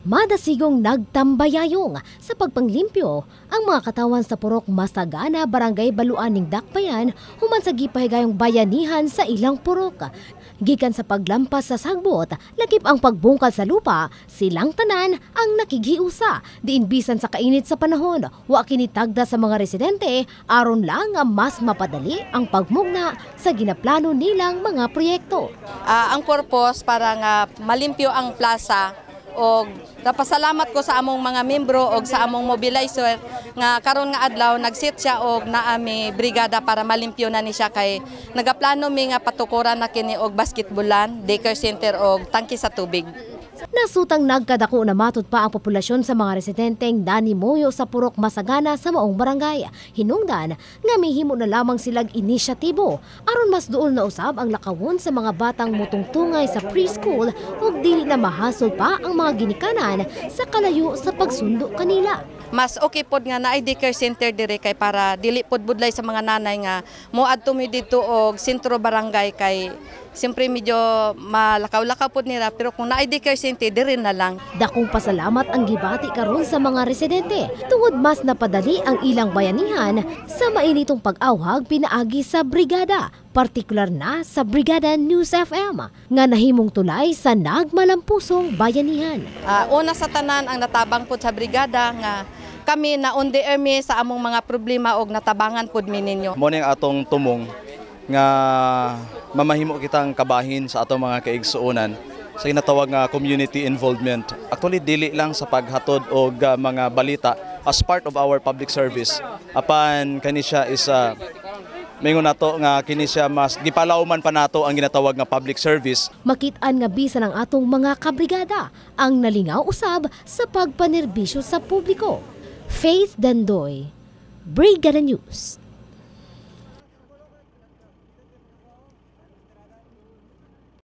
Madasigong nagtambayayong sa pagpanglimpyo ang mga katawan sa Purok Masagana, Barangay Baluan ning Dakbayan human sa gipahigayong bayanihan sa ilang purok. Gikan sa paglampas sa sagbot, lakip ang pagbungkal sa lupa, silang tanan ang nakighiusa. Diin bisan sa kainit sa panahon, wa kinitagda sa mga residente aron lang nga mas mapadali ang pagmugna sa ginaplano nilang mga proyekto. Ang purpose para nga malimpyo ang plaza og napasalamat ko sa among mga membro og sa among mobilizer nga karon nga adlaw nagsit siya og naami brigada para malimpyo na ni siya kay nagaplano mi nga patukuran na kini og basketballan, daycare center og tangke sa tubig. Nasutang nagkadako na matud pa ang populasyon sa mga residenteng danimuyo sa Purok Masagana sa maong barangay. Hinungdan nga mihimo na lamang silag inisyatibo aron mas duol na usab ang lakawon sa mga batang mutungtungay sa preschool ug dili na mahasol pa ang mga ginikanan sa kalayo sa pagsundo kanila. Mas okay pod nga naay daycare center dire kay para dili pod budlay sa mga nanay nga moadto mi dito og sentro barangay kay siyempre medyo malakaw-lakaw pod nila pero kung naay daycare center dire na lang. Dakong pasalamat ang gibati karon sa mga residente tungod mas napadali ang ilang bayanihan sa mainitong pag-awhag pinaagi sa brigada, partikular na sa Brigada News FM nga nahimong tulay sa nagmalampusong bayanihan. Una sa tanan ang natabang pod sa brigada nga kami na on the air mi sa among mga problema og natabangan pod mi ninyo. Mo ning atong tumong nga mamahimo kitang kabahin sa atong mga kaigsuonan sa ginatawag nga community involvement. Actually dili lang sa paghatod og mga balita as part of our public service. Apan kani siya is mingon nato nga kini siya mas gipalawman pa nato ang ginatawag nga public service. Makit-an nga bisan ang atong mga kabrigada ang nalingaw usab sa pagpanerbisyo sa publiko. Faith Dandoy, Brigada News.